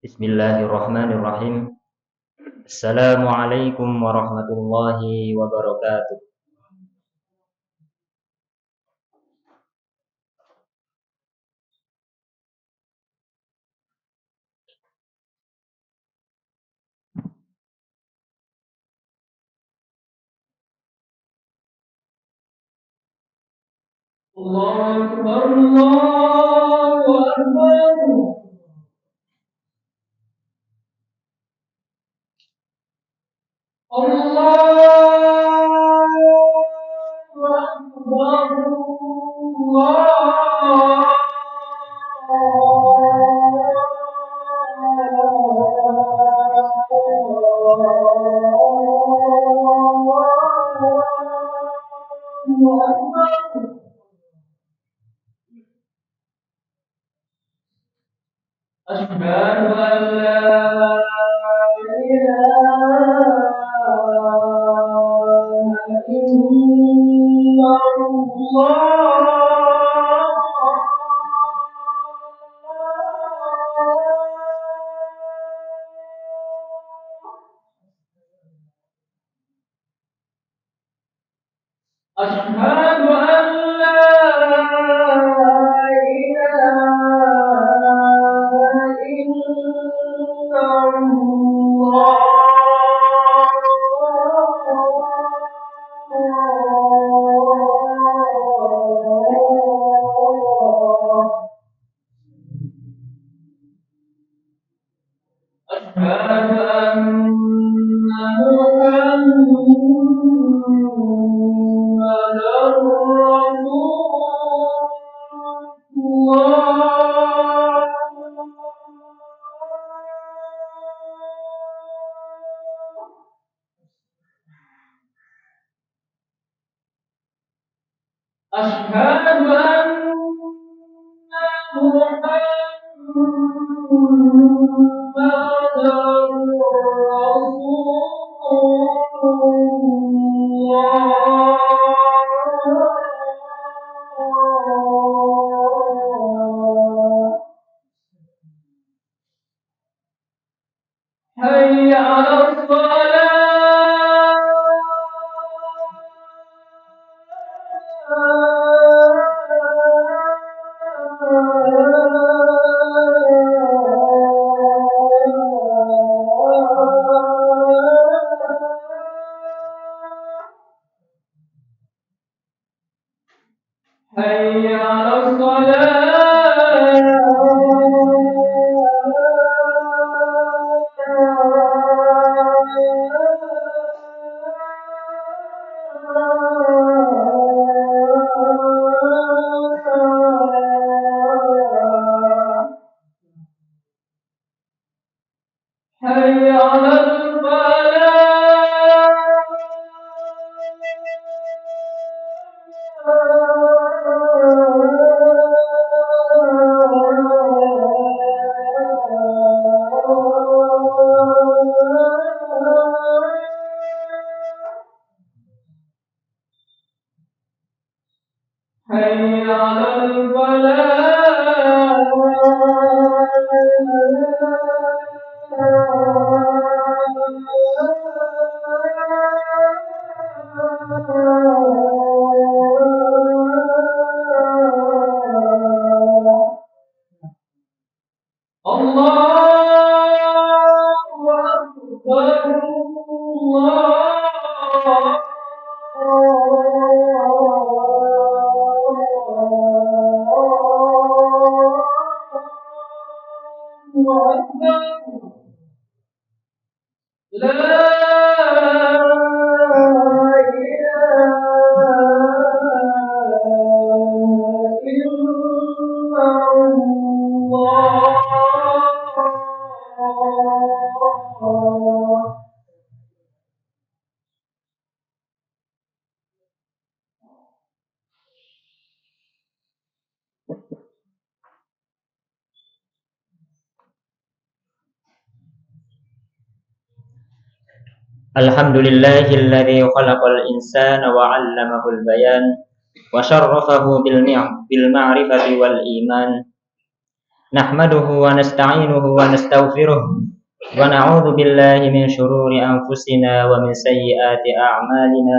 Bismillahirrahmanirrahim. Assalamualaikum warahmatullahi wabarakatuh. Allahu Akbar, Allahu Akbar. Allahu Akbar, Allahu Akbar. أشهد أن لا إله إلا الله. أشهد أن لا إله إلا الله. أشهد أن محمدا رسول الله. أشهد أن محمدا حي على حي على حي على حي على الله أكبر، الله أكبر. لا إله إلا الله. Alhamdulillahilladzi khalaqal insana wa 'allamahul bayan wa syarrafahu bil ma'rifati wal iman Nahmaduhu wa nasta'inuhu wa nastaghfiruh wa na'udzu billahi min shururi anfusina wa min sayyiati a'malina.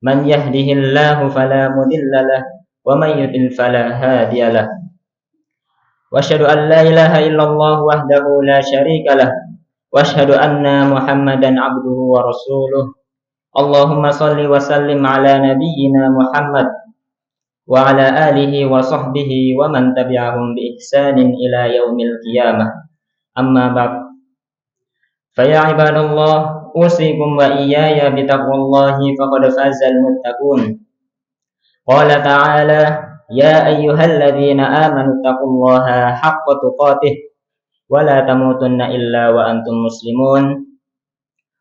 Man yahdihillahu fala mudilla lahu wa man yudlil fala hadiya lahu. Wa asyhadu an la ilaha illallah wahdahu la syarika lahu wa asyhadu anna Muhammadan 'abduhu wa rasuluh. Allahumma shalli wa sallim ala nabiyyina Muhammad wa ala alihi wa sahbihi wa man tabi'ahum bi ihsanin ila yaumil qiyamah. Amma ba'd. Fa ya ibadallah, usikum wa iyaya bi taqwallahi faqad fazal muttaqun. Qala ta'ala, ya ayyuhalladzina amanu taqullaha haqqa tuqatih wa la tamutunna illa wa antum muslimun.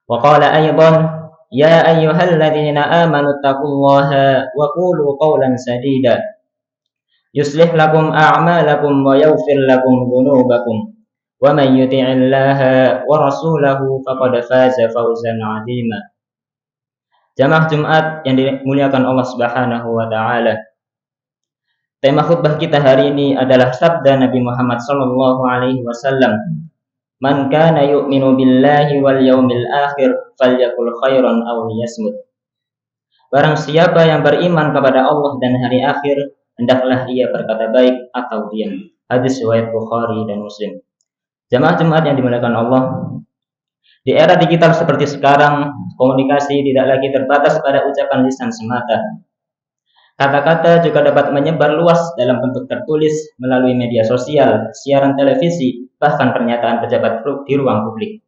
Wa qala aidan, ya ayyuhalladzina amanu taqullaha wa qulu qawlan sadida yuslih lakum a'malakum wa yaghfir lakum dhunubakum wa man yuti'illaha wa rasulahu faqad faza fawzan 'azima. Jamaah Jumat yang dimuliakan Allah Subhanahu wa taala. Tema khutbah kita hari ini adalah sabda Nabi Muhammad sallallahu alaihi wasallam, "Man kana yu'minu billahi wal yaumil akhir falyakul khairan aw liyasmut." Barang siapa yang beriman kepada Allah dan hari akhir, hendaklah ia berkata baik atau diam. Hadis riwayat Bukhari dan Muslim. Jamaah Jumat yang dimuliakan Allah, di era digital seperti sekarang, komunikasi tidak lagi terbatas pada ucapan lisan semata. Kata-kata juga dapat menyebar luas dalam bentuk tertulis melalui media sosial, siaran televisi, bahkan pernyataan pejabat di ruang publik.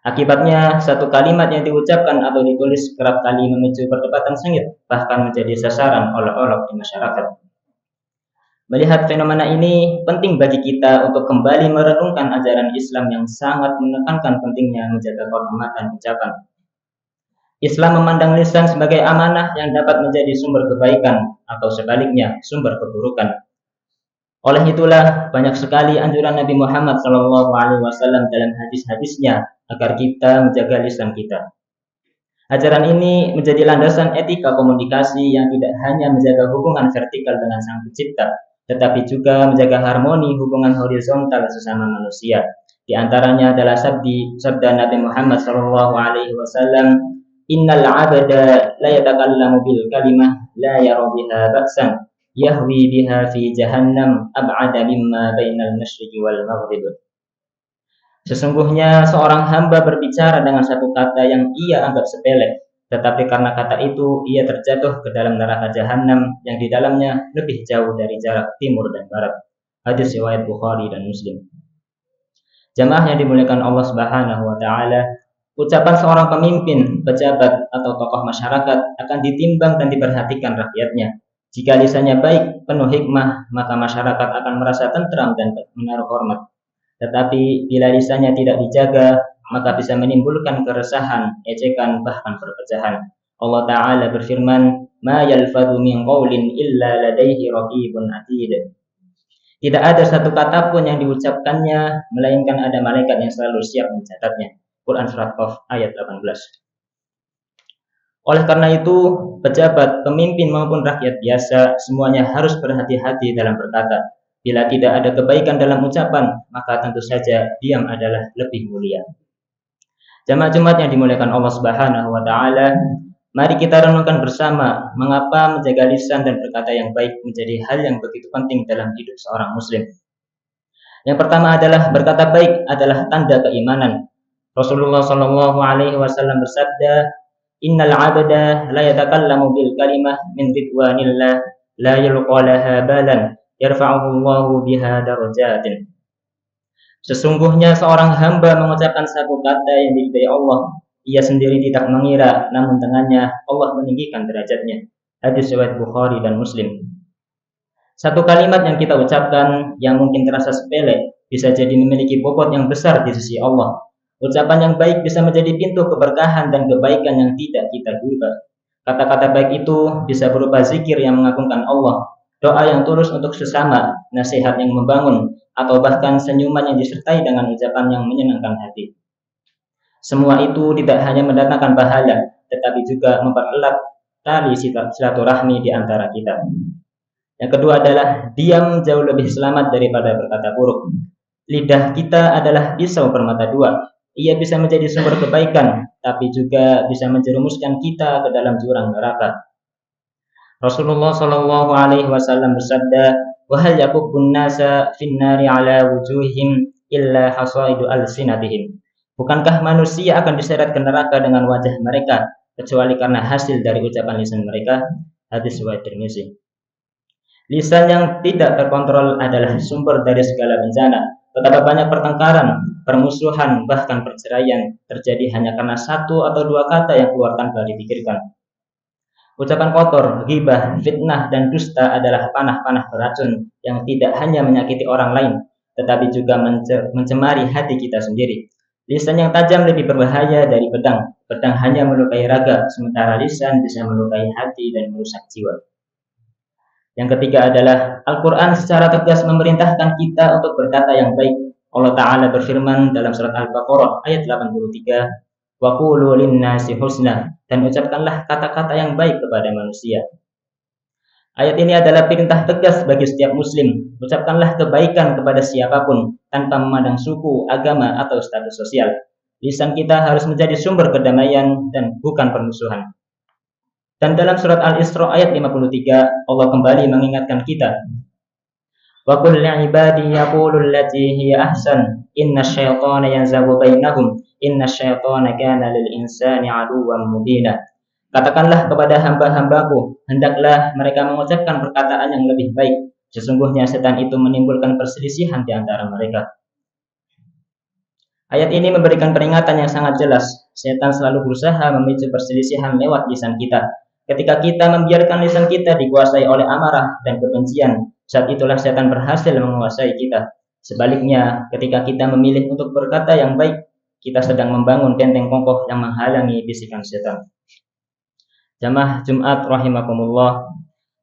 Akibatnya, satu kalimat yang diucapkan atau ditulis kerap kali memicu perdebatan sengit, bahkan menjadi sasaran olok-olok di masyarakat. Melihat fenomena ini, penting bagi kita untuk kembali merenungkan ajaran Islam yang sangat menekankan pentingnya menjaga kehormatan ucapan. Islam memandang lisan sebagai amanah yang dapat menjadi sumber kebaikan atau sebaliknya sumber keburukan. Oleh itulah banyak sekali anjuran Nabi Muhammad SAW dalam hadis-hadisnya agar kita menjaga lisan kita. Ajaran ini menjadi landasan etika komunikasi yang tidak hanya menjaga hubungan vertikal dengan Sang Pencipta, tetapi juga menjaga harmoni hubungan horizontal sesama manusia. Di antaranya adalah sabda Nabi Muhammad SAW, "Innal 'abda la yatakallamu bil kalimah la yara biha ba'san yahwi biha fi jahannam ab'ada mimma bainal masyriqi wal maghrib." Sesungguhnya seorang hamba berbicara dengan satu kata yang ia anggap sepele, tetapi karena kata itu ia terjatuh ke dalam neraka jahanam yang di dalamnya lebih jauh dari jarak timur dan barat. Hadis riwayat Bukhari dan Muslim. Jamaah yang dimuliakan Allah Subhanahu wa taala, ucapan seorang pemimpin, pejabat atau tokoh masyarakat akan ditimbang dan diperhatikan rakyatnya. Jika lisannya baik, penuh hikmah, maka masyarakat akan merasa tentram dan menaruh hormat. Tetapi bila lisannya tidak dijaga, maka bisa menimbulkan keresahan, ejekan, bahkan perpecahan. Allah Ta'ala berfirman, "Ma yalfadhu min qawlin illa ladaihi raqibun atid." Tidak ada satu kata pun yang diucapkannya, melainkan ada malaikat yang selalu siap mencatatnya. Quran Surat Qaf ayat 18. Oleh karena itu, pejabat, pemimpin maupun rakyat biasa semuanya harus berhati-hati dalam berkata. Bila tidak ada kebaikan dalam ucapan, maka tentu saja diam adalah lebih mulia. Jamaah Jumat yang dimuliakan Allah Subhanahu wa taala, mari kita renungkan bersama mengapa menjaga lisan dan berkata yang baik menjadi hal yang begitu penting dalam hidup seorang muslim. Yang pertama adalah berkata baik adalah tanda keimanan. Rasulullah sallallahu alaihi wasallam bersabda, "Innal 'abda la yatakallamu bil kalimah min ridwanillah la yulqa laha balan yarfa'ullahu biha darajatin." Sesungguhnya seorang hamba mengucapkan satu kata yang diridai Allah, ia sendiri tidak mengira, namun dengannya Allah meninggikan derajatnya. Hadis riwayat Bukhari dan Muslim. Satu kalimat yang kita ucapkan yang mungkin terasa sepele bisa jadi memiliki bobot yang besar di sisi Allah. Ucapan yang baik bisa menjadi pintu keberkahan dan kebaikan yang tidak kita duga. Kata-kata baik itu bisa berupa zikir yang mengagungkan Allah, doa yang tulus untuk sesama, nasihat yang membangun, atau bahkan senyuman yang disertai dengan ucapan yang menyenangkan hati. Semua itu tidak hanya mendatangkan pahala, tetapi juga mempererat tali silaturahmi di antara kita. Yang kedua adalah diam jauh lebih selamat daripada berkata buruk. Lidah kita adalah pisau bermata dua. Ia bisa menjadi sumber kebaikan, tapi juga bisa menjerumuskan kita ke dalam jurang neraka. Rasulullah Shallallahu Alaihi Wasallam bersabda, "Wahal yakubun nasa finnari ala wujuhim illa hasaidu alsinatihim." Bukankah manusia akan diseret ke neraka dengan wajah mereka, kecuali karena hasil dari ucapan lisan mereka? Hadis riwayat Tirmizi. Lisan yang tidak terkontrol adalah sumber dari segala bencana. Betapa banyak pertengkaran, permusuhan, bahkan perceraian terjadi hanya karena satu atau dua kata yang keluar tanpa dipikirkan. Ucapan kotor, ghibah, fitnah, dan dusta adalah panah-panah beracun yang tidak hanya menyakiti orang lain, tetapi juga mencemari hati kita sendiri. Lisan yang tajam lebih berbahaya dari pedang. Pedang hanya melukai raga, sementara lisan bisa melukai hati dan merusak jiwa. Yang ketiga adalah Al-Quran secara tegas memerintahkan kita untuk berkata yang baik. Allah Ta'ala berfirman dalam surat Al-Baqarah ayat 83, "Wa qulu linnasi husna," dan ucapkanlah kata-kata yang baik kepada manusia. Ayat ini adalah perintah tegas bagi setiap muslim. Ucapkanlah kebaikan kepada siapapun tanpa memandang suku, agama, atau status sosial. Lisan kita harus menjadi sumber kedamaian dan bukan permusuhan. Dan dalam surat Al-Isra ayat 53, Allah kembali mengingatkan kita, "Wa qul li'ibadi yaqulu allati hiya ahsan, innasyaitana yanzaghu bainahum, innasyaitana kana lil insani 'aduwwan mubina." Katakanlah kepada hamba-hambaku, hendaklah mereka mengucapkan perkataan yang lebih baik. Sesungguhnya setan itu menimbulkan perselisihan di antara mereka. Ayat ini memberikan peringatan yang sangat jelas. Setan selalu berusaha memicu perselisihan lewat lisan kita. Ketika kita membiarkan lisan kita dikuasai oleh amarah dan kebencian, saat itulah setan berhasil menguasai kita. Sebaliknya, ketika kita memilih untuk berkata yang baik, kita sedang membangun benteng kokoh yang menghalangi bisikan setan. Jamaah Jumat rahimakumullah.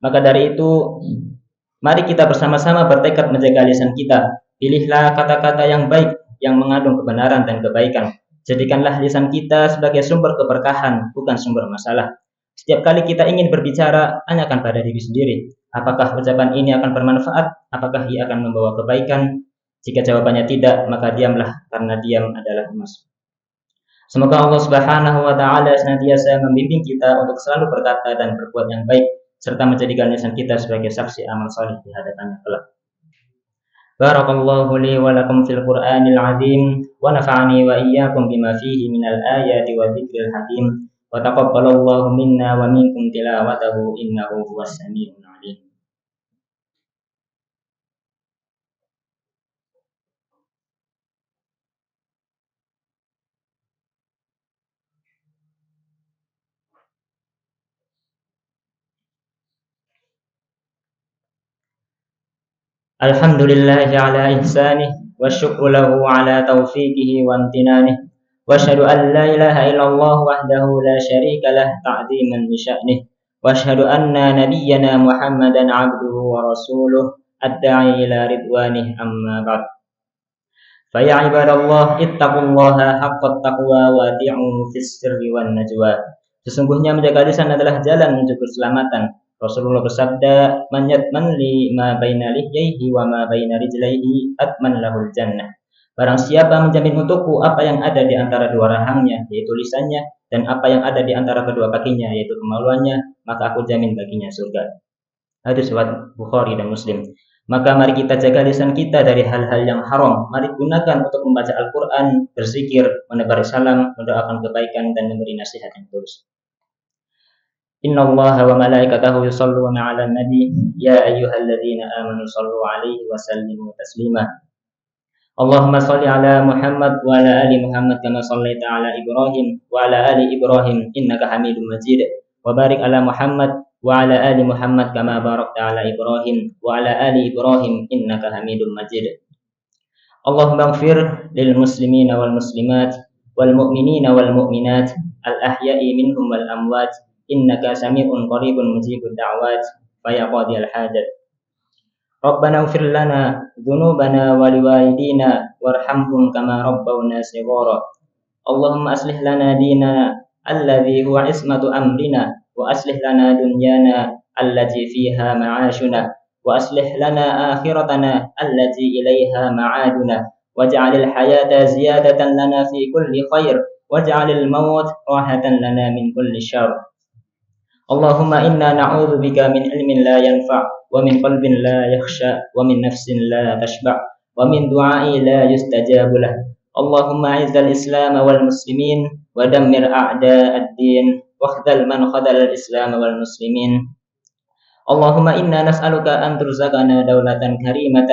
Maka dari itu, mari kita bersama-sama bertekad menjaga lisan kita. Pilihlah kata-kata yang baik, yang mengandung kebenaran dan kebaikan. Jadikanlah lisan kita sebagai sumber keberkahan, bukan sumber masalah. Setiap kali kita ingin berbicara, tanyakan pada diri sendiri, apakah ucapan ini akan bermanfaat? Apakah ia akan membawa kebaikan? Jika jawabannya tidak, maka diamlah, karena diam adalah emas. Semoga Allah Subhanahu wa Ta'ala senantiasa membimbing kita untuk selalu berkata dan berbuat yang baik, serta menjadikan lisan kita sebagai saksi amal saleh di hadapannya kelak. Barakallahu li wa lakum fil Qur'anil azim, wa nafa'ani wa iyyakum bima fihi minal ayati wa dzikril hakim, wa taqabbalallahu minna wa minkum tilawatahu innahu huwas samiul alim. Alhamdulillahi ala ihsanih wa syukru lahu ala taufiqihi wa amtinanihi wa asyhadu an la ilaha illallah wahdahu la syarika lah ta'ziman li sya'nih wa asyhadu anna nabiyyana Muhammadan abduhu wa rasuluh adda'i ila ridwanih amma ba'd. Fa ya ibadallah ittaqullaha haqqat taqwa wa ati'u fis sirri wan najwa. Sesungguhnya menjaga lisan adalah jalan menuju keselamatan. Rasulullah bersabda, "Man yatmanli ma baina lihyaihi wa ma baina rijlaihi atman lahul jannah." Barang siapa menjamin untukku apa yang ada di antara dua rahangnya, yaitu lisannya, dan apa yang ada di antara kedua kakinya, yaitu kemaluannya, maka aku jamin baginya surga. Hadis riwayat Bukhari dan Muslim. Maka mari kita jaga lisan kita dari hal-hal yang haram. Mari gunakan untuk membaca Al-Quran, berzikir, menebar salam, mendoakan kebaikan, dan memberi nasihat yang tulus. Inna Allah wa malaikatahu yusalluna ala nabi ya ayyuhalladzina amanu sallu alaihi wa sallimu taslima. Allahumma salli ala Muhammad wa ala ali Muhammad kama sallaita ala Ibrahim wa ala ali Ibrahim innaka Hamidum Majid. Wa barik ala Muhammad wa ala ali Muhammad kama barakta ala Ibrahim wa ala ali Ibrahim innaka Hamidum Majid. Allahumma ighfir lil muslimina wal muslimat wal mu'minina wal mu'minat al ahya'i minhum wal amwat innaka sami'un qaribun mujibud da'wat fa ya qadiyal hajat. Rabbana ighfir lana dzunubana wa liwalidina warhamhum kama rabbawna shighara. Allahumma aslih lana dinana alladzi huwa ismatu amrina wa aslih lana dunyana allati fiha ma'ashuna وأصلح لنا آخرتنا التي إليها معادنا، واجعل الحياة زيادة لنا في كل خير، واجعل الموت راحة لنا من كل شر. اللهم إنا نعوذ بك من علم لا ينفع، ومن قلب لا يخشى، ومن نفس لا تشبع، ومن دعاء لا يستجاب له. اللهم أعز الإسلام والمسلمين، ودمر أعداء الدين، واخذل من خذل الإسلام والمسلمين. اللهم إنا نسألك أن ترزقنا دولة كريمة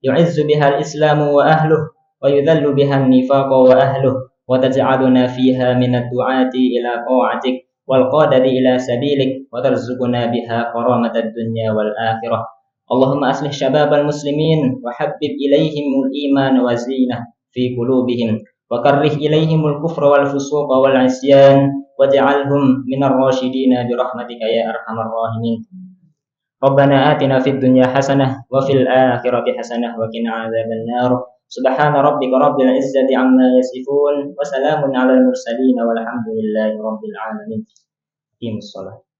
يعز بها الإسلام وأهله، ويذل بها النفاق وأهله، وتجعلنا فيها من الدعاة إلى طاعتك والقادة إلى سبيلك، وترزقنا بها كرامة الدنيا والآخرة. اللهم أصلح شباب المسلمين، وحبب إليهم الإيمان وزينه في قلوبهم، وكره إليهم الكفر والفسوق والعصيان، واجعلهم من الراشدين برحمتك يا أرحم الراحمين. ربنا آتنا في الدنيا حسنة وفي الآخرة حسنة وقنا عذاب النار. سبحان ربك رب العزة عما يصفون، وسلام على المرسلين، والحمد لله رب العالمين. أقيموا الصلاة.